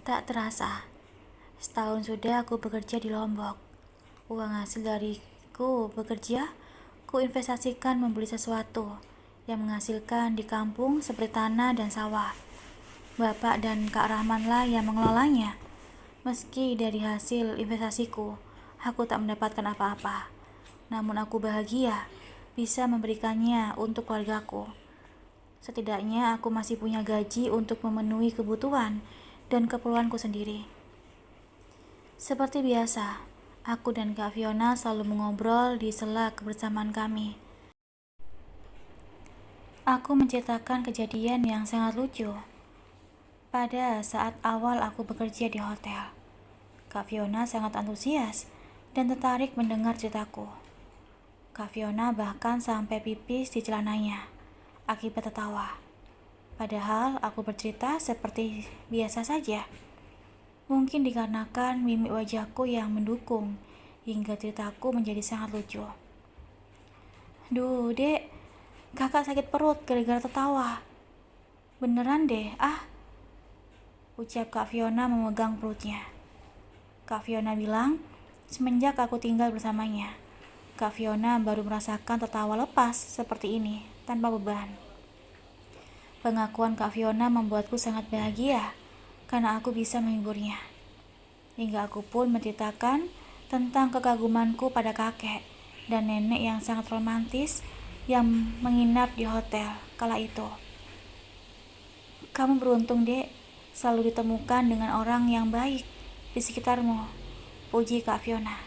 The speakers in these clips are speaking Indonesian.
Tak terasa, setahun sudah aku bekerja di Lombok. Uang hasil dariku bekerja, ku investasikan membeli sesuatu yang menghasilkan di kampung seperti tanah dan sawah. Bapak dan Kak Rahmanlah yang mengelolanya. Meski dari hasil investasiku, aku tak mendapatkan apa-apa. Namun aku bahagia bisa memberikannya untuk keluargaku. Setidaknya aku masih punya gaji untuk memenuhi kebutuhan dan keperluanku sendiri. Seperti biasa, aku dan Kak Fiona selalu mengobrol di sela kebersamaan kami. Aku menceritakan kejadian yang sangat lucu pada saat awal aku bekerja di hotel. Kak Fiona sangat antusias dan tertarik mendengar ceritaku. Kak Fiona bahkan sampai pipis di celananya akibat tertawa. Padahal aku bercerita seperti biasa saja. Mungkin dikarenakan mimik wajahku yang mendukung hingga ceritaku menjadi sangat lucu. Duh, Dek, kakak sakit perut gara-gara tertawa. Beneran deh, ucap Kak Fiona memegang perutnya. Kak Fiona bilang, semenjak aku tinggal bersamanya, Kak Fiona baru merasakan tertawa lepas seperti ini, tanpa beban. Pengakuan Kak Fiona membuatku sangat bahagia, karena aku bisa menghiburnya. Hingga aku pun menceritakan tentang kekagumanku pada kakek dan nenek yang sangat romantis yang menginap di hotel kala itu. Kamu beruntung, Dek, selalu ditemukan dengan orang yang baik di sekitarmu, puji Kak Fiona.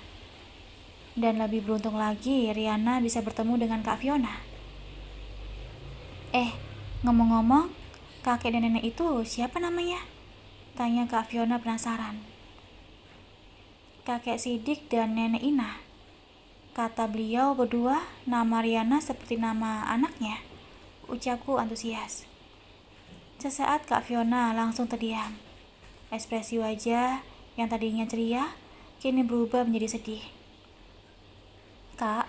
Dan lebih beruntung lagi Riana bisa bertemu dengan Kak Fiona. Ngomong-ngomong, kakek dan nenek itu siapa namanya? Tanya Kak Fiona penasaran. Kakek Sidik dan nenek Ina. Kata beliau berdua, nama Riana seperti nama anaknya. Ucapku antusias. Sesaat Kak Fiona langsung terdiam. Ekspresi wajah yang tadinya ceria, kini berubah menjadi sedih. Kak,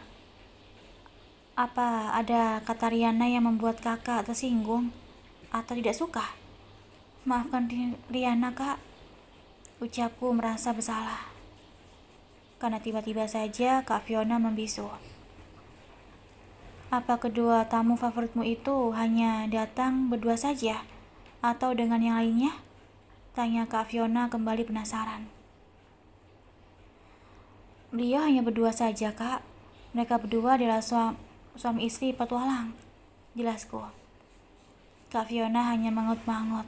apa ada kata Riana yang membuat kakak tersinggung atau tidak suka? Maafkan Riana, Kak. Ucapku merasa bersalah. Karena tiba-tiba saja Kak Fiona membisu. Apa kedua tamu favoritmu itu hanya datang berdua saja? Atau dengan yang lainnya? Tanya Kak Fiona kembali penasaran. Beliau hanya berdua saja, Kak. Mereka berdua adalah suami istri petualang, jelasku. Kak Fiona hanya mengut-mangut,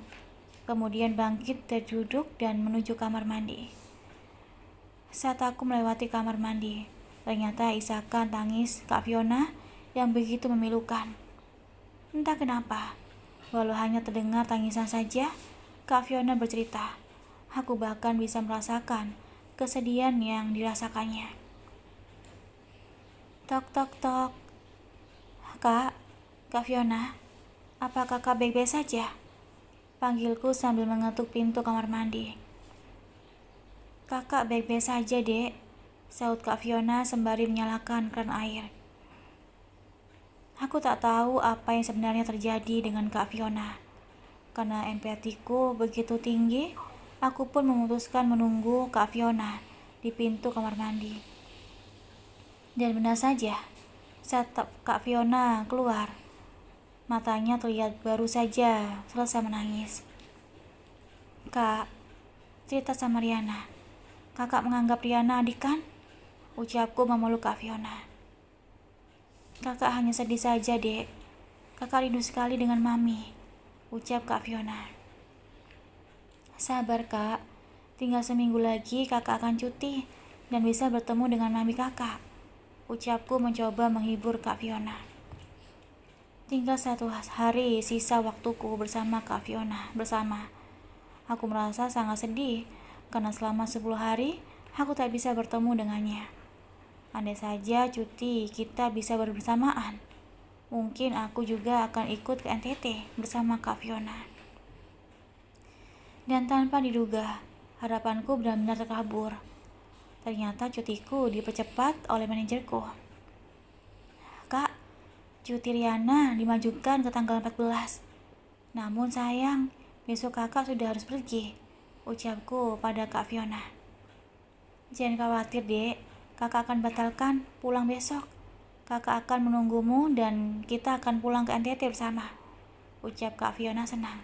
kemudian bangkit dari duduk dan menuju kamar mandi. Saat aku melewati kamar mandi, ternyata isakan tangis Kak Fiona yang begitu memilukan. Entah kenapa, walau hanya terdengar tangisan saja, Kak Fiona bercerita. Aku bahkan bisa merasakan kesedihan yang dirasakannya. Tok tok tok. Kak Fiona, apa kakak baik-baik saja? Panggilku sambil mengetuk pintu kamar mandi. Kakak baik-baik saja, Dek, saut Kak Fiona sembari menyalakan keran air. Aku tak tahu apa yang sebenarnya terjadi dengan Kak Fiona. Karena empatiku begitu tinggi, aku pun memutuskan menunggu Kak Fiona di pintu kamar mandi. Dan benar saja, saat Kak Fiona keluar, matanya terlihat baru saja selesai menangis. Kak, cerita sama Riana. Kakak menganggap Riana adik kan? Ucapku memeluk Kak Fiona. Kakak hanya sedih saja, Dek. Kakak rindu sekali dengan Mami, ucap Kak Fiona. Sabar, Kak. Tinggal seminggu lagi kakak akan cuti dan bisa bertemu dengan Mami kakak. Ucapku mencoba menghibur Kak Fiona. Tinggal 1 hari sisa waktuku bersama Kak Fiona bersama. Aku merasa sangat sedih karena selama 10 hari aku tak bisa bertemu dengannya. Andai saja cuti kita bisa bersamaan, mungkin aku juga akan ikut ke NTT bersama Kak Fiona. Dan tanpa diduga, harapanku benar-benar terkabur. Ternyata cutiku dipercepat oleh manajerku. Kak, cuti Riana dimajukan ke tanggal 14. Namun sayang, besok kakak sudah harus pergi. ucapku pada Kak Fiona. Jangan khawatir, Dek. Kakak akan batalkan pulang besok. Kakak akan menunggumu dan kita akan pulang ke NTT bersama, ucap Kak Fiona senang.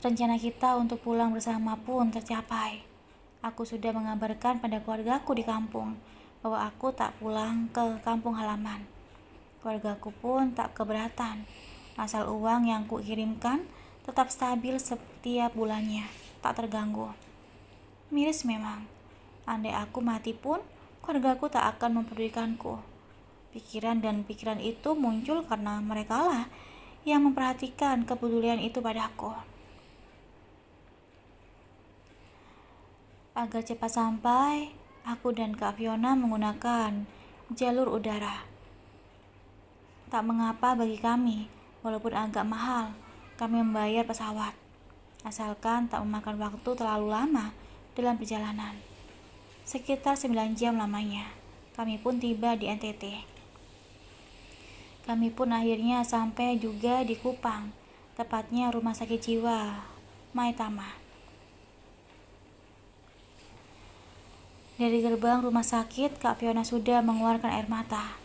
Rencana kita untuk pulang bersama pun tercapai. Aku sudah mengabarkan pada keluargaku di kampung bahwa aku tak pulang ke kampung halaman. Keluargaku pun tak keberatan, asal uang yang kukirimkan tetap stabil setiap bulannya, tak terganggu. Miris memang, andai aku mati pun keluargaku tak akan mempedulikanku. Pikiran itu muncul karena merekalah yang memperhatikan kepedulian itu padaku. Agar cepat sampai, aku dan Kak Fiona menggunakan jalur udara. Tak mengapa bagi kami, walaupun agak mahal, kami membayar pesawat, asalkan tak memakan waktu terlalu lama dalam perjalanan. Sekitar 9 jam lamanya, kami pun tiba di NTT. Kami pun akhirnya sampai juga di Kupang, tepatnya Rumah Sakit Jiwa Maitama. Dari gerbang rumah sakit, Kak Fiona sudah mengeluarkan air mata.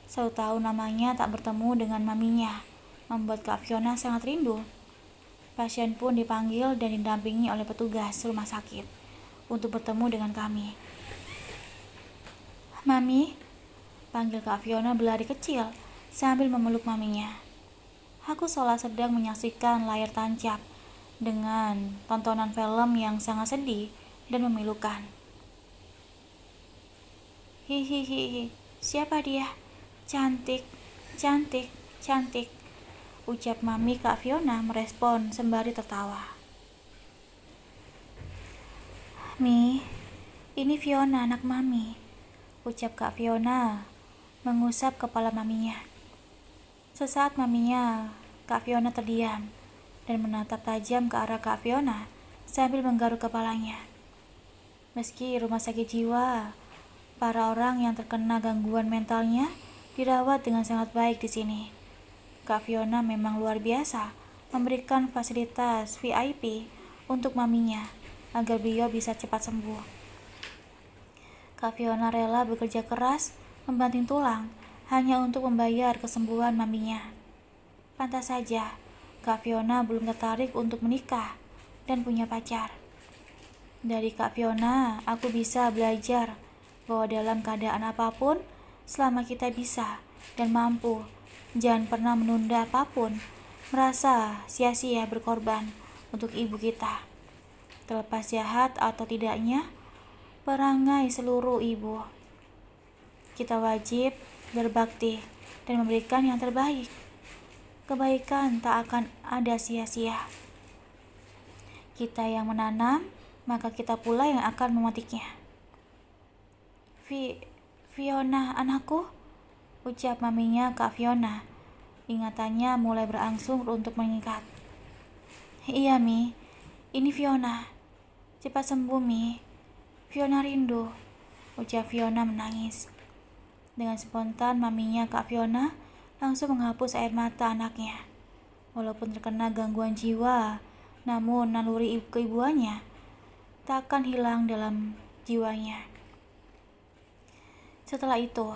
1 tahun lamanya tak bertemu dengan maminya, membuat Kak Fiona sangat rindu. Pasien pun dipanggil dan didampingi oleh petugas rumah sakit untuk bertemu dengan kami. Mami, panggil Kak Fiona berlari kecil sambil memeluk maminya. Aku seolah sedang menyaksikan layar tancap dengan tontonan film yang sangat sedih dan memilukan. Hihihi, siapa dia? Cantik, cantik, cantik, ucap mami Kak Fiona merespon sembari tertawa. Mi, ini Fiona anak mami, ucap Kak Fiona mengusap kepala maminya. Sesaat maminya Kak Fiona terdiam dan menatap tajam ke arah Kak Fiona sambil menggaruk kepalanya. Meski rumah sakit jiwa, para orang yang terkena gangguan mentalnya dirawat dengan sangat baik di sini. Kak Fiona memang luar biasa memberikan fasilitas VIP untuk maminya agar beliau bisa cepat sembuh. Kak Fiona rela bekerja keras membanting tulang hanya untuk membayar kesembuhan maminya. Pantas saja Kak Fiona belum tertarik untuk menikah dan punya pacar. Dari Kak Fiona, aku bisa belajar bahwa dalam keadaan apapun, selama kita bisa dan mampu, jangan pernah menunda apapun, merasa sia-sia berkorban untuk ibu kita. Terlepas jahat atau tidaknya, perangai seluruh ibu. Kita wajib berbakti dan memberikan yang terbaik. Kebaikan tak akan ada sia-sia. Kita yang menanam, maka kita pula yang akan memetiknya. Fiona anakku, ucap maminya Kak Fiona. Ingatannya mulai berangsur untuk mengikat. Iya Mi, ini Fiona. Cepat sembuh Mi. Fiona rindu, ucap Fiona menangis. Dengan spontan maminya Kak Fiona langsung menghapus air mata anaknya. Walaupun terkena gangguan jiwa, namun naluri keibuannya tak akan hilang dalam jiwanya. Setelah itu,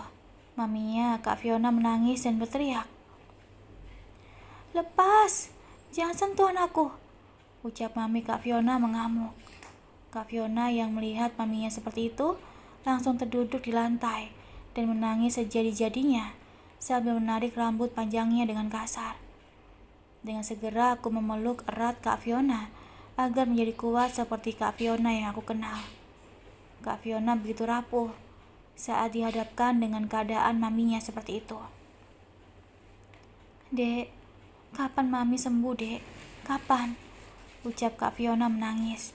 maminya Kak Fiona menangis dan berteriak. Lepas, jangan sentuh anakku, ucap mami Kak Fiona mengamuk. Kak Fiona yang melihat maminya seperti itu langsung terduduk di lantai dan menangis sejadi-jadinya sambil menarik rambut panjangnya dengan kasar. Dengan segera aku memeluk erat Kak Fiona agar menjadi kuat seperti Kak Fiona yang aku kenal. Kak Fiona begitu rapuh saat dihadapkan dengan keadaan maminya seperti itu. Dek, kapan mami sembuh, Dek? Kapan? Ucap Kak Fiona menangis.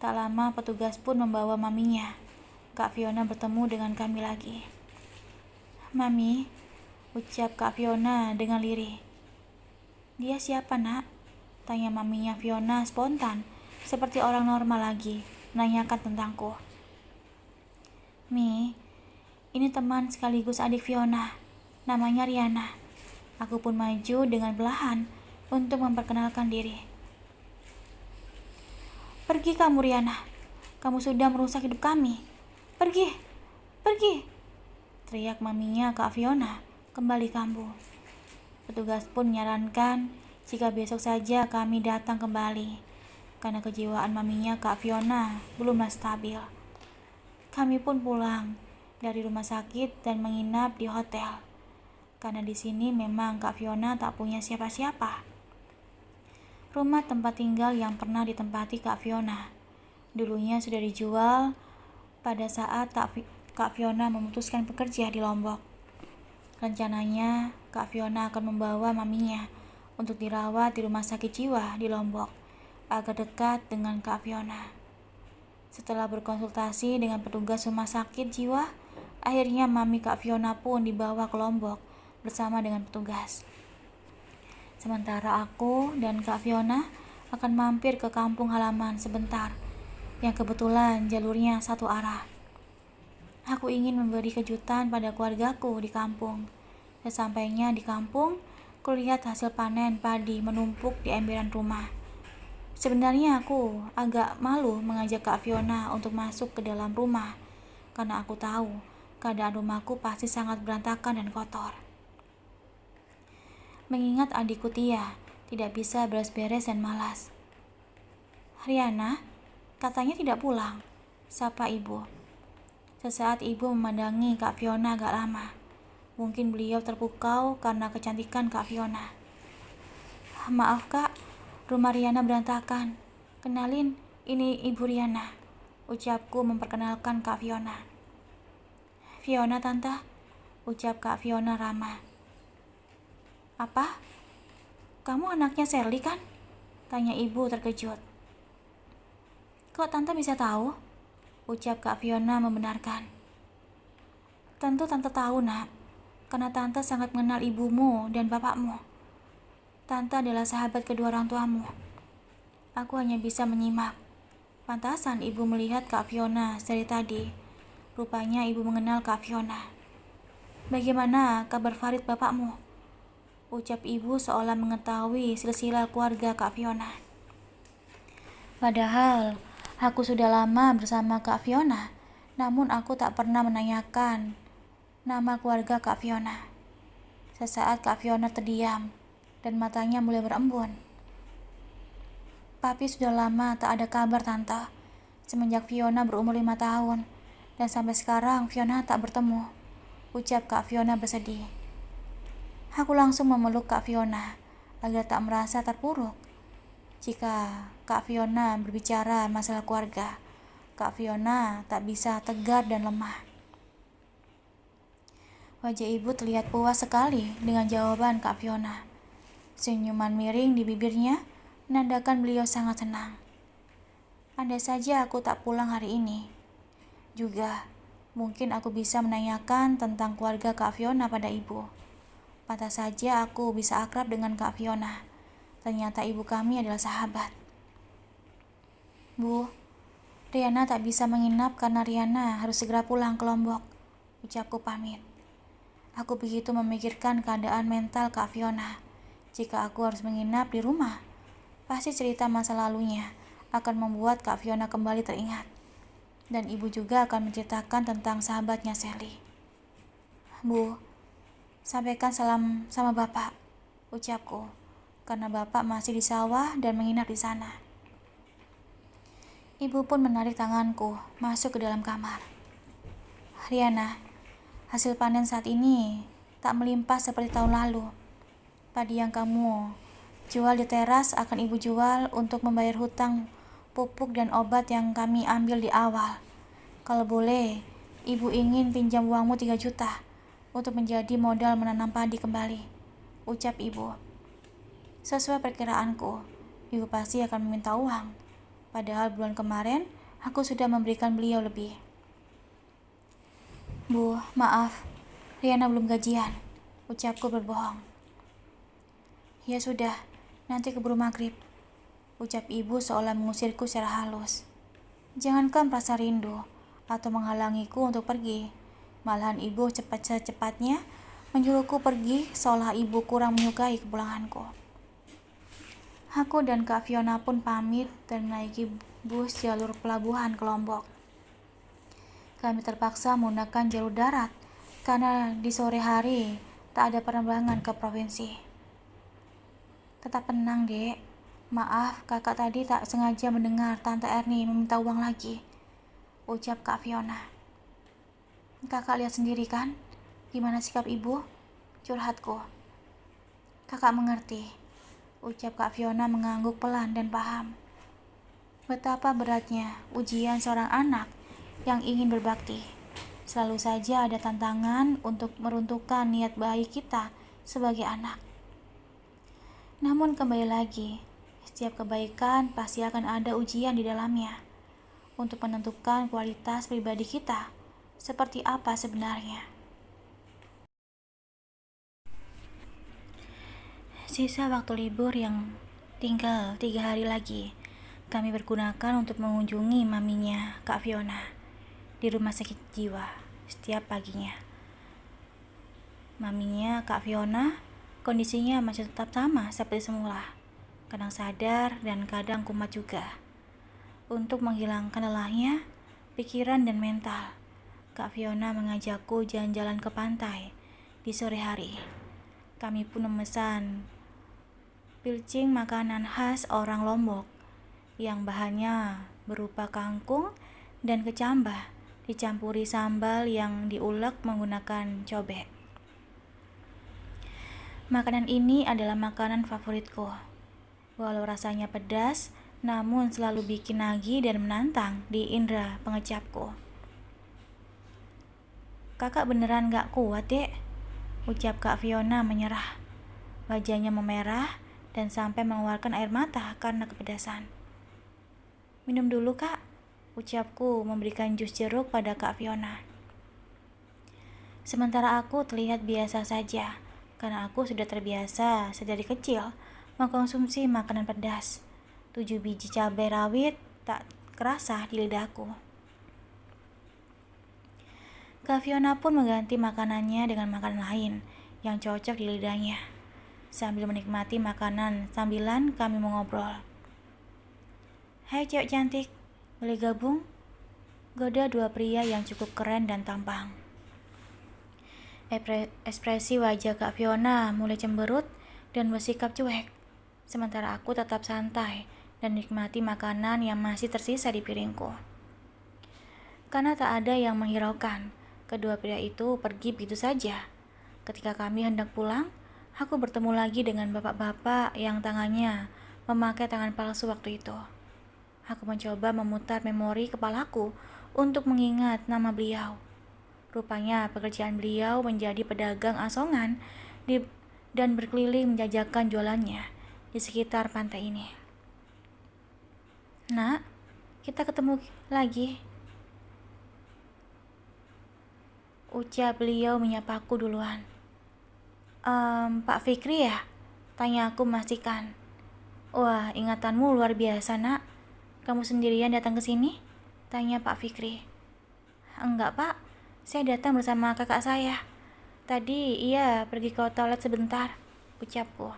Tak lama petugas pun membawa maminya. Kak Fiona bertemu dengan kami lagi. Mami, ucap Kak Fiona dengan lirih. Dia siapa nak? Tanya maminya Fiona spontan, seperti orang normal lagi, menanyakan tentangku. Mi, ini teman sekaligus adik Fiona, namanya Riana. Aku pun maju dengan perlahan untuk memperkenalkan diri. Pergi kamu, Riana. Kamu sudah merusak hidup kami. Pergi, pergi, teriak maminya Kak Fiona kembali kambuh. Petugas pun menyarankan jika besok saja kami datang kembali, karena kejiwaan maminya Kak Fiona belumlah stabil. Kami pun pulang dari rumah sakit dan menginap di hotel, karena di sini memang Kak Fiona tak punya siapa-siapa. Rumah tempat tinggal yang pernah ditempati Kak Fiona dulunya sudah dijual pada saat Kak Fiona memutuskan bekerja di Lombok. Rencananya, Kak Fiona akan membawa maminya untuk dirawat di rumah sakit jiwa di Lombok agar dekat dengan Kak Fiona. Setelah berkonsultasi dengan petugas rumah sakit jiwa, akhirnya mami Kak Fiona pun dibawa ke Lombok bersama dengan petugas. Sementara aku dan Kak Fiona akan mampir ke kampung halaman sebentar, yang kebetulan jalurnya satu arah. Aku ingin memberi kejutan pada keluargaku di kampung. Sesampainya di kampung, kulihat hasil panen padi menumpuk di emberan rumah. Sebenarnya aku agak malu mengajak Kak Fiona untuk masuk ke dalam rumah, karena aku tahu keadaan rumahku pasti sangat berantakan dan kotor. Mengingat adikku Tia tidak bisa beres-beres dan malas. Riana, katanya tidak pulang, sapa ibu. Sesaat ibu memandangi Kak Fiona agak lama. Mungkin beliau terpukau karena kecantikan Kak Fiona. Maaf Kak, rumah Riana berantakan. Kenalin, ini Ibu Riana, ucapku memperkenalkan Kak Fiona. Fiona tante, ucap Kak Fiona ramah. Apa? Kamu anaknya Sherly kan? Tanya ibu terkejut. Kok tante bisa tahu? Ucap Kak Fiona membenarkan. Tentu tante tahu nak, karena tante sangat mengenal ibumu dan bapakmu. Tante adalah sahabat kedua orang tuamu. Aku hanya bisa menyimak. Pantasan ibu melihat Kak Fiona dari tadi. Rupanya ibu mengenal Kak Fiona. Bagaimana kabar Farid bapakmu? Ucap ibu seolah mengetahui silsilah keluarga Kak Fiona. Padahal aku sudah lama bersama Kak Fiona, namun aku tak pernah menanyakan nama keluarga Kak Fiona. Sesaat Kak Fiona terdiam dan matanya mulai berembun. Papi sudah lama tak ada kabar tante, semenjak Fiona berumur 5 tahun, dan sampai sekarang Fiona tak bertemu, ucap Kak Fiona bersedih. Aku langsung memeluk Kak Fiona agar tak merasa terpuruk. Jika Kak Fiona berbicara masalah keluarga, Kak Fiona tak bisa tegar dan lemah. Wajah ibu terlihat puas sekali dengan jawaban Kak Fiona. Senyuman miring di bibirnya menandakan beliau sangat senang. Andai saja aku tak pulang hari ini, juga mungkin aku bisa menanyakan tentang keluarga Kak Fiona pada ibu. Pantas saja aku bisa akrab dengan Kak Fiona. Ternyata ibu kami adalah sahabat. Bu, Riana tak bisa menginap karena Riana harus segera pulang ke Lombok, ucapku pamit. Aku begitu memikirkan keadaan mental Kak Fiona. Jika aku harus menginap di rumah, pasti cerita masa lalunya akan membuat Kak Fiona kembali teringat. Dan ibu juga akan menceritakan tentang sahabatnya Sherly. Bu, sampaikan salam sama bapak, ucapku, karena bapak masih di sawah dan menginap di sana. Ibu pun menarik tanganku masuk ke dalam kamar. Riana, hasil panen saat ini tak melimpah seperti tahun lalu. Padi yang kamu jual di teras akan ibu jual untuk membayar hutang pupuk dan obat yang kami ambil di awal. Kalau boleh, ibu ingin pinjam uangmu 3 juta untuk menjadi modal menanam padi kembali, ucap ibu. Sesuai perkiraanku, ibu pasti akan meminta uang. Padahal bulan kemarin, aku sudah memberikan beliau lebih. Bu, maaf, Riana belum gajian, ucapku berbohong. Ya sudah, nanti keburu maghrib, ucap ibu seolah mengusirku secara halus. Jangankan merasa rindu atau menghalangiku untuk pergi. Malahan ibu cepat-cepatnya menyuruhku pergi seolah ibu kurang menyukai kepulanganku. Aku dan Kak Fiona pun pamit dan menaiki bus jalur pelabuhan ke Lombok. Kami terpaksa menggunakan jalur darat karena di sore hari tak ada penerbangan ke provinsi. Tetap tenang, Dek. Maaf, kakak tadi tak sengaja mendengar Tante Erni meminta uang lagi, ucap Kak Fiona. Kakak lihat sendiri kan, gimana sikap ibu? Curhatku. Kakak mengerti, ucap Kak Fiona mengangguk pelan dan paham. Betapa beratnya ujian seorang anak yang ingin berbakti. Selalu saja ada tantangan untuk meruntuhkan niat baik kita sebagai anak. Namun kembali lagi, setiap kebaikan pasti akan ada ujian di dalamnya untuk menentukan kualitas pribadi kita seperti apa sebenarnya. Sisa waktu libur yang tinggal 3 hari lagi, kami bergunakan untuk mengunjungi maminya Kak Fiona di rumah sakit jiwa setiap paginya. Maminya Kak Fiona kondisinya masih tetap sama seperti semula, kadang sadar dan kadang kumat juga. Untuk menghilangkan lelahnya, pikiran dan mental, Kak Fiona mengajakku jalan-jalan ke pantai di sore hari. Kami pun memesan pilcing, makanan khas orang Lombok yang bahannya berupa kangkung dan kecambah dicampuri sambal yang diulek menggunakan cobek. Makanan ini adalah makanan favoritku. Walau rasanya pedas, namun selalu bikin nagih dan menantang di indera pengecapku. Kakak beneran gak kuat, Dek, ucap Kak Fiona menyerah. Wajahnya memerah dan sampai mengeluarkan air mata karena kepedasan. Minum dulu, Kak, ucapku memberikan jus jeruk pada Kak Fiona. Sementara aku terlihat biasa saja, karena aku sudah terbiasa sedari kecil mengkonsumsi makanan pedas. 7 biji cabai rawit tak kerasa di lidahku. Kak Fiona pun mengganti makanannya dengan makanan lain yang cocok di lidahnya. Sambil menikmati makanan sambilan kami mengobrol. Hai cewek cantik, boleh gabung? Goda 2 pria yang cukup keren dan tampang. Ekspresi wajah Kak Fiona mulai cemberut dan bersikap cuek, sementara aku tetap santai dan nikmati makanan yang masih tersisa di piringku. Karena tak ada yang menghiraukan, kedua pria itu pergi begitu saja. Ketika kami hendak pulang, aku bertemu lagi dengan bapak-bapak yang tangannya memakai tangan palsu waktu itu. Aku mencoba memutar memori kepalaku untuk mengingat nama beliau. Rupanya pekerjaan beliau menjadi pedagang asongan dan berkeliling menjajakan jualannya di sekitar pantai ini. Nak, kita ketemu lagi, ucap beliau menyapaku duluan. Pak Fikri ya? Tanya aku memastikan. Wah, ingatanmu luar biasa, Nak. Kamu sendirian datang ke sini? Tanya Pak Fikri. Enggak, Pak. Saya datang bersama kakak saya. Tadi ia pergi ke toilet sebentar, ucapku.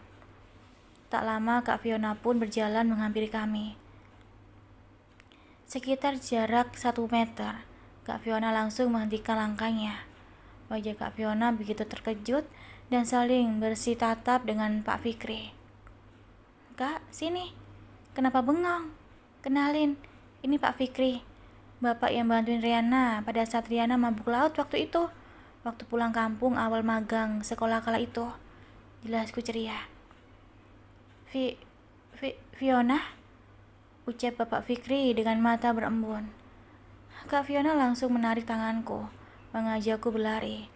Tak lama Kak Fiona pun berjalan menghampiri kami. Sekitar jarak 1 meter, Kak Fiona langsung menghentikan langkahnya. Wajah Kak Fiona begitu terkejut dan saling bersih tatap dengan Pak Fikri. Kak, sini. Kenapa bengong? Kenalin, ini Pak Fikri, bapak yang bantuin Riana pada saat Riana mabuk laut waktu itu. Waktu pulang kampung awal magang sekolah kala itu. Jelasku ceria. Fiona? Ucap Bapak Fikri dengan mata berembun. Kak Fiona langsung menarik tanganku, mengajakku berlari.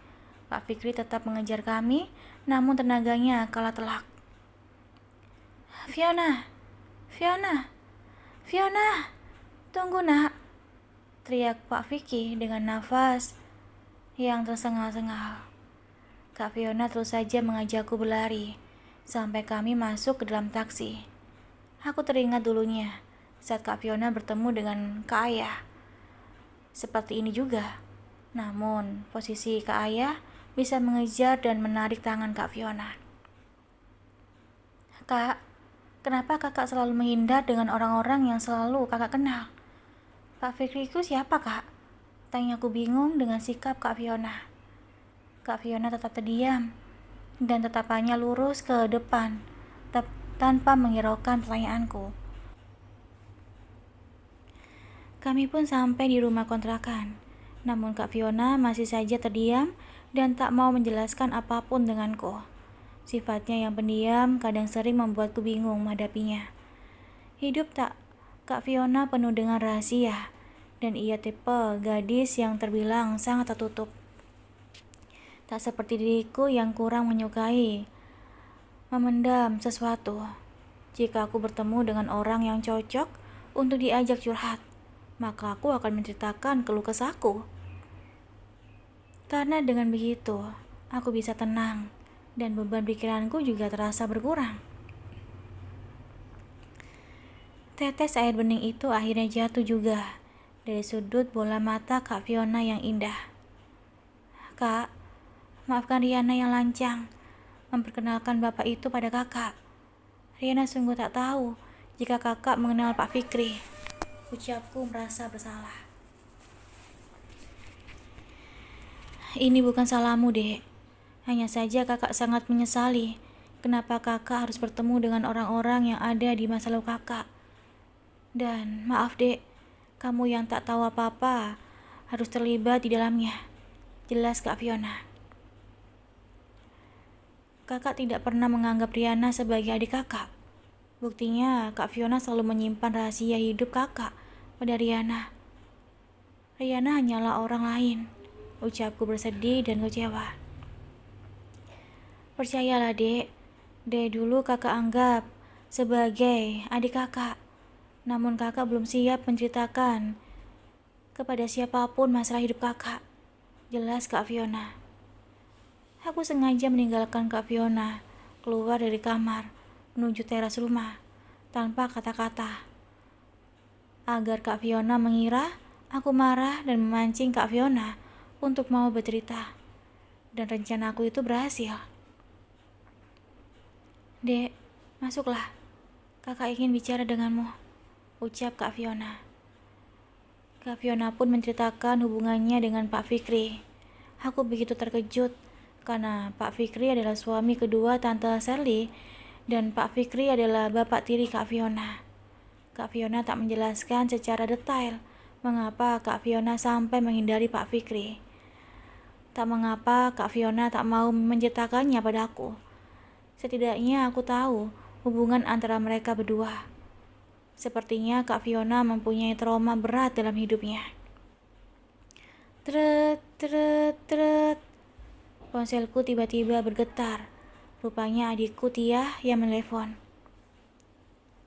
Pak Fikri tetap mengejar kami, namun tenaganya kalah telak. Fiona! Fiona! Fiona! Tunggu, Nak! Teriak Pak Fikri dengan nafas yang tersengal-sengal. Kak Fiona terus saja mengajakku berlari, sampai kami masuk ke dalam taksi. Aku teringat dulunya, saat Kak Fiona bertemu dengan Kak Ayah. Seperti ini juga. Namun, posisi Kak Ayah bisa mengejar dan menarik tangan Kak Fiona. Kak, Kenapa kakak selalu menghindar dengan orang-orang yang selalu kakak kenal? Pak Fikri itu siapa, Kak? Tanya aku bingung dengan sikap Kak Fiona. Kak Fiona tetap terdiam dan tatapannya lurus ke depan tanpa menghiraukan pertanyaanku. Kami pun sampai di rumah kontrakan. Namun Kak Fiona masih saja terdiam dan tak mau menjelaskan apapun denganku. Sifatnya yang pendiam kadang sering membuatku bingung menghadapinya. Hidup Kak Fiona penuh dengan rahasia, dan ia tipe gadis yang terbilang sangat tertutup. Tak seperti diriku yang kurang menyukai memendam sesuatu. Jika aku bertemu dengan orang yang cocok untuk diajak curhat, maka aku akan menceritakan keluh kesahku. Karena dengan begitu, aku bisa tenang dan beban pikiranku juga terasa berkurang. Tetes air bening itu akhirnya jatuh juga dari sudut bola mata Kak Fiona yang indah. Kak, maafkan Riana yang lancang memperkenalkan bapak itu pada kakak. Riana sungguh tak tahu jika kakak mengenal Pak Fikri. Ucapku merasa bersalah. Ini bukan salahmu, Dek. Hanya saja kakak sangat menyesali kenapa kakak harus bertemu dengan orang-orang yang ada di masa lalu kakak. Dan maaf, Dek, kamu yang tak tahu apa-apa harus terlibat di dalamnya. Jelas Kak Fiona. Kakak tidak pernah menganggap Riana sebagai adik kakak. Buktinya Kak Fiona selalu menyimpan rahasia hidup kakak pada Riana. Riana hanyalah orang lain, ucapku bersedih dan kecewa. Percayalah, Dek. Dari dulu kakak anggap sebagai adik kakak. Namun kakak belum siap menceritakan kepada siapapun masalah hidup kakak. Jelas Kak Fiona. Aku sengaja meninggalkan Kak Fiona keluar dari kamar menuju teras rumah tanpa kata-kata, agar Kak Fiona mengira aku marah dan memancing Kak Fiona untuk mau bercerita. Dan rencana aku itu berhasil. Dek, masuklah. Kakak ingin bicara denganmu, ucap Kak Fiona. Kak Fiona pun menceritakan hubungannya dengan Pak Fikri. Aku begitu terkejut karena Pak Fikri adalah suami kedua Tante Sherly dan Pak Fikri adalah bapak tiri Kak Fiona. Kak Fiona tak menjelaskan secara detail mengapa Kak Fiona sampai menghindari Pak Fikri. Tak mengapa Kak Fiona tak mau menceritakannya padaku. Setidaknya aku tahu hubungan antara mereka berdua. Sepertinya Kak Fiona mempunyai trauma berat dalam hidupnya. Tret, tret, tret. Ponselku tiba-tiba bergetar. Rupanya adikku Tia yang menelepon.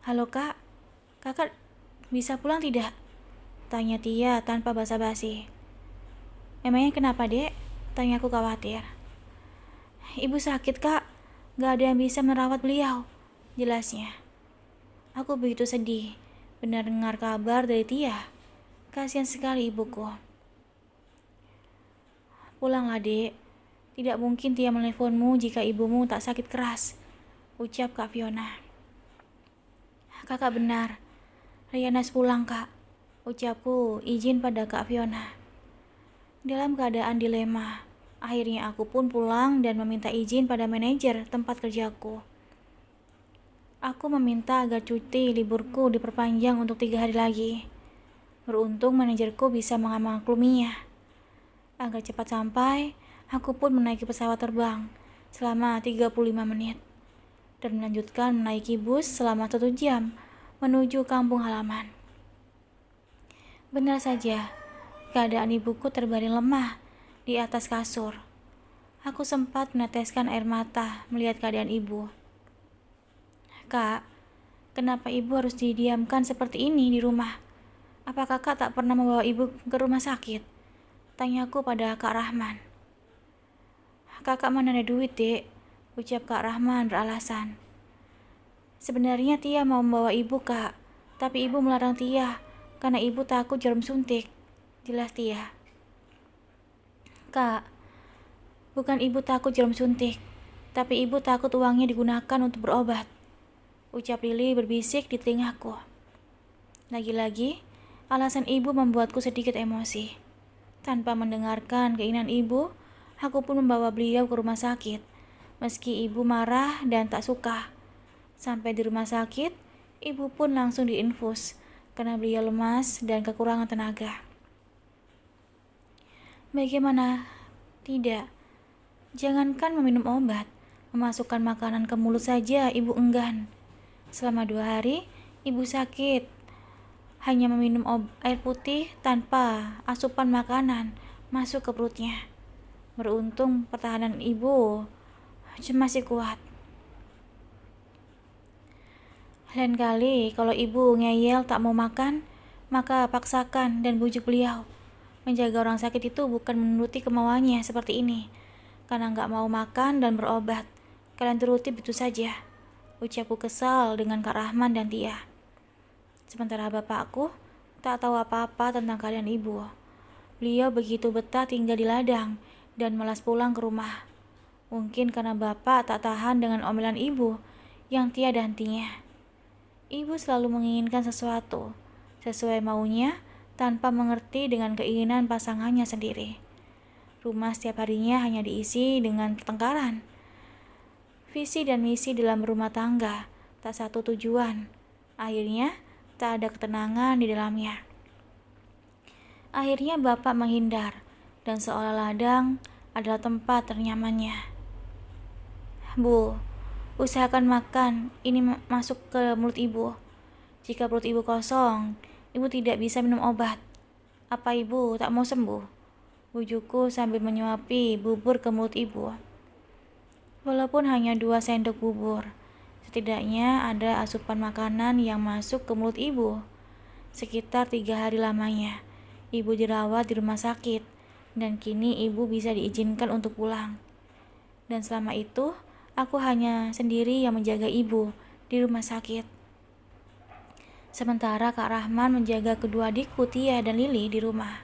Halo Kak, kakak bisa pulang tidak? Tanya Tia tanpa basa-basi. Emangnya kenapa, Dek? Tanyaku khawatir. Ibu sakit, Kak. Gak ada yang bisa merawat beliau, jelasnya. Aku begitu sedih benar dengar kabar dari Tia. Kasihan sekali ibuku. Pulanglah, Dek. Tidak mungkin Tia meneleponmu jika ibumu tak sakit keras, ucap Kak Fiona. Kakak benar. Riana pulang, Kak, ucapku izin pada Kak Fiona. Dalam keadaan dilema, akhirnya aku pun pulang dan meminta izin pada manajer tempat kerjaku. Aku meminta agar cuti liburku diperpanjang untuk 3 hari lagi. Beruntung manajerku bisa memakluminya. Agar cepat sampai, aku pun menaiki pesawat terbang selama 35 menit dan melanjutkan menaiki bus selama 1 jam menuju kampung halaman. Benar saja, keadaan ibuku terbaring lemah di atas kasur. Aku sempat meneteskan air mata melihat keadaan ibu. Kak, kenapa ibu harus didiamkan seperti ini di rumah? Apa kakak tak pernah membawa ibu ke rumah sakit? Tanyaku pada Kak Rahman. Kakak mana ada duit, Dek, ucap Kak Rahman beralasan. Sebenarnya Tia mau membawa ibu, Kak, tapi ibu melarang Tia karena ibu takut jarum suntik, jelas Tia. Kak, bukan ibu takut jarum suntik, tapi ibu takut uangnya digunakan untuk berobat, ucap Lili berbisik di telingaku. Lagi-lagi, alasan ibu membuatku sedikit emosi. Tanpa mendengarkan keinginan ibu, aku pun membawa beliau ke rumah sakit. Meski ibu marah dan tak suka. Sampai di rumah sakit, ibu pun langsung diinfus karena beliau lemas dan kekurangan tenaga. Bagaimana? Tidak. Jangankan meminum obat, memasukkan makanan ke mulut saja ibu enggan. Selama 2 hari, ibu sakit. Hanya meminum air putih tanpa asupan makanan masuk ke perutnya. Beruntung pertahanan ibu masih kuat. Lain kali kalau ibu ngeyel tak mau makan, maka paksakan dan bujuk beliau. Menjaga orang sakit itu bukan menuruti kemauannya seperti ini. Karena nggak mau makan dan berobat, kalian turuti begitu saja. Ucapku kesal dengan Kak Rahman dan Tia. Sementara bapakku tak tahu apa-apa tentang keadaan ibu. Beliau begitu betah tinggal di ladang dan malas pulang ke rumah. Mungkin karena bapak tak tahan dengan omelan ibu yang tiada hentinya. Ibu selalu menginginkan sesuatu sesuai maunya tanpa mengerti dengan keinginan pasangannya sendiri. Rumah setiap harinya hanya diisi dengan pertengkaran. Visi dan misi dalam rumah tangga tak satu tujuan. Akhirnya tak ada ketenangan di dalamnya. Akhirnya bapak menghindar dan seolah ladang adalah tempat ternyamannya. Bu, usahakan makan ini masuk ke mulut ibu. Jika perut ibu kosong, ibu tidak bisa minum obat. Apa ibu tak mau sembuh? Bujukku sambil menyuapi bubur ke mulut ibu. Walaupun hanya 2 sendok bubur, setidaknya ada asupan makanan yang masuk ke mulut ibu. Sekitar 3 hari lamanya, ibu dirawat di rumah sakit, dan kini ibu bisa diizinkan untuk pulang. Dan selama itu, aku hanya sendiri yang menjaga ibu di rumah sakit. Sementara Kak Rahman menjaga kedua adikku Tia dan Lili di rumah.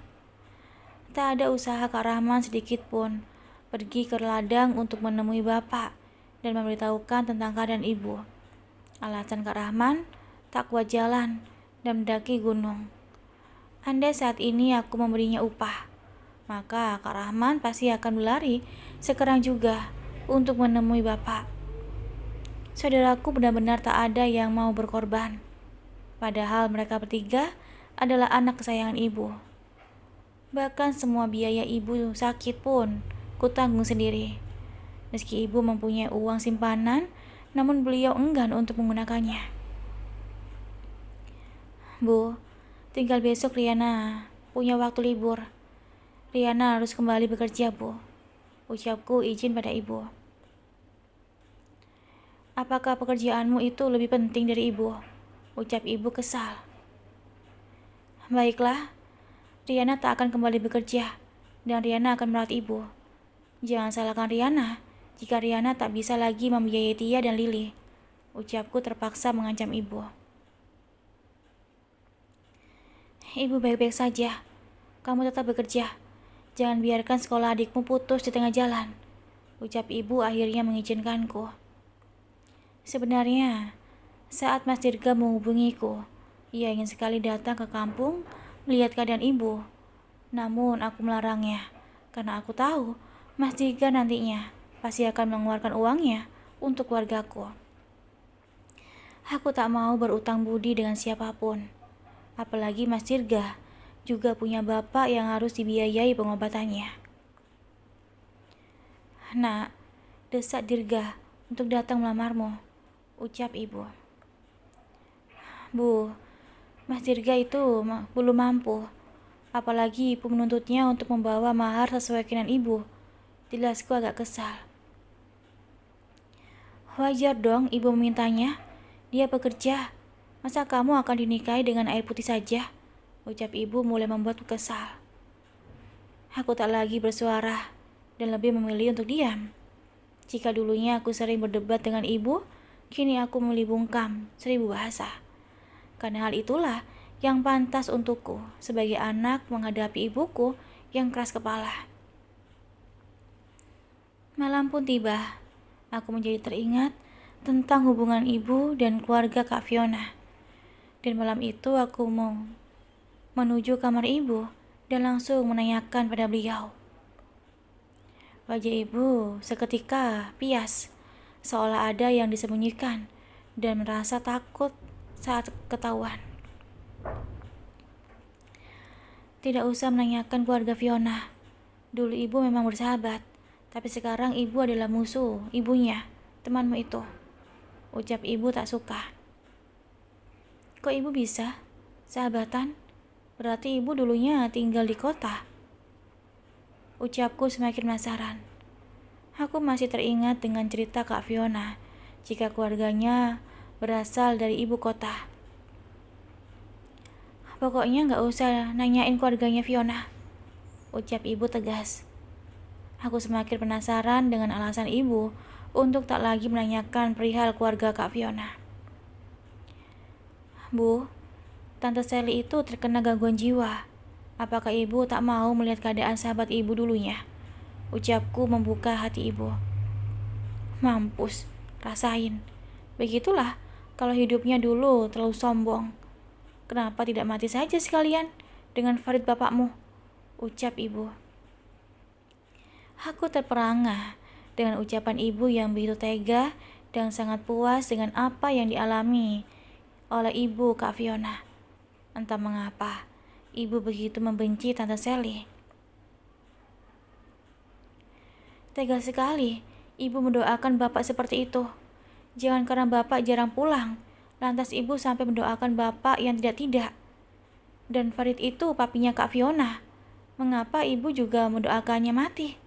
Tak ada usaha Kak Rahman sedikit pun pergi ke ladang untuk menemui bapak dan memberitahukan tentang keadaan ibu. Alasan Kak Rahman tak kuat jalan dan mendaki gunung. Andai saat ini aku memberinya upah, maka Kak Rahman pasti akan berlari sekarang juga untuk menemui bapak. Saudaraku benar-benar tak ada yang mau berkorban. Padahal mereka bertiga adalah anak kesayangan ibu. Bahkan semua biaya ibu sakit pun kutanggung sendiri. Meski ibu mempunyai uang simpanan, namun beliau enggan untuk menggunakannya. Bu, tinggal besok Riana punya waktu libur. Riana harus kembali bekerja, Bu. Ucapku izin pada ibu. Apakah pekerjaanmu itu lebih penting dari ibu? Ucap ibu kesal. Baiklah, Riana tak akan kembali bekerja dan Riana akan merawat ibu. Jangan salahkan Riana jika Riana tak bisa lagi membiayai Tia dan Lili. Ucapku terpaksa mengancam ibu. Ibu baik-baik saja. Kamu tetap bekerja. Jangan biarkan sekolah adikmu putus di tengah jalan. Ucap ibu akhirnya mengizinkanku. Sebenarnya, saat Mas Dirga menghubungiku, ia ingin sekali datang ke kampung melihat keadaan ibu. Namun aku melarangnya, karena aku tahu Mas Dirga nantinya pasti akan mengeluarkan uangnya untuk keluargaku. Aku tak mau berutang budi dengan siapapun. Apalagi Mas Dirga juga punya bapak yang harus dibiayai pengobatannya. Nak, desak Dirga untuk datang melamarmu, ucap ibu. Bu, Mas Dirga itu belum mampu. Apalagi ibu menuntutnya untuk membawa mahar sesuai keinginan ibu. Jelasku agak kesal. Wajar dong ibu memintanya. Dia bekerja. Masa kamu akan dinikahi dengan air putih saja? Ucap ibu mulai membuatku kesal. Aku tak lagi bersuara dan lebih memilih untuk diam. Jika dulunya aku sering berdebat dengan ibu, kini aku memilih bungkam 1000 bahasa. Karena hal itulah yang pantas untukku sebagai anak menghadapi ibuku yang keras kepala. Malam pun tiba. Aku menjadi teringat tentang hubungan ibu dan keluarga Kak Fiona. Dan malam itu aku mau menuju kamar ibu dan langsung menanyakan pada beliau. Wajah ibu seketika pias, seolah ada yang disembunyikan dan merasa takut saat ketahuan. Tidak usah menanyakan keluarga Fiona. Dulu ibu memang bersahabat, tapi sekarang ibu adalah musuh ibunya, temanmu itu. Ucap ibu tak suka. Kok ibu bisa? Sahabatan? Berarti ibu dulunya tinggal di kota. Ucapku semakin penasaran. Aku masih teringat dengan cerita Kak Fiona, jika keluarganya berasal dari ibu kota. Pokoknya gak usah nanyain keluarganya Fiona, ucap ibu tegas. Aku semakin penasaran dengan alasan ibu untuk tak lagi menanyakan perihal keluarga Kak Fiona. Bu, Tante Sally itu terkena gangguan jiwa. Apakah ibu tak mau melihat keadaan sahabat ibu dulunya? Ucapku membuka hati ibu. Mampus, rasain. Begitulah kalau hidupnya dulu terlalu sombong. Kenapa tidak mati saja sekalian dengan Farid bapakmu? Ucap ibu. Aku terperangah dengan ucapan ibu yang begitu tega dan sangat puas dengan apa yang dialami oleh ibu Kak Fiona. Entah mengapa, ibu begitu membenci Tante Sally. Tega sekali, ibu mendoakan bapak seperti itu. Jangan karena bapak jarang pulang, lantas ibu sampai mendoakan bapak yang tidak-tidak. Dan Farid itu papinya Kak Fiona. Mengapa ibu juga mendoakannya mati?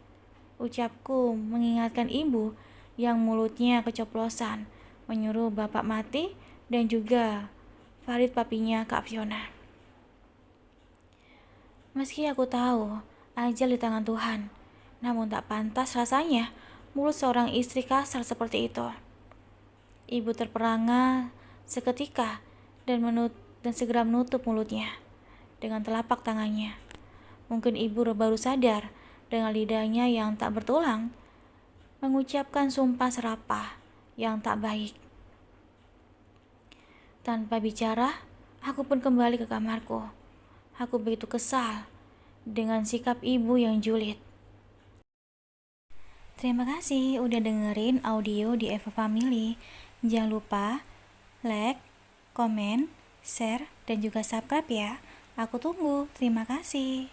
Ucapku mengingatkan ibu yang mulutnya keceplosan, menyuruh bapak mati dan juga Farid papinya Kak Fiona. Meski aku tahu ajal di tangan Tuhan, namun tak pantas rasanya mulut seorang istri kasar seperti itu. Ibu terperangah seketika dan segera menutup mulutnya dengan telapak tangannya. Mungkin ibu baru sadar dengan lidahnya yang tak bertulang mengucapkan sumpah serapah yang tak baik. Tanpa bicara, aku pun kembali ke kamarku. Aku begitu kesal dengan sikap ibu yang julid. Terima kasih udah dengerin audio di Eva Family. Jangan lupa like, komen, share, dan juga subscribe ya. Aku tunggu. Terima kasih.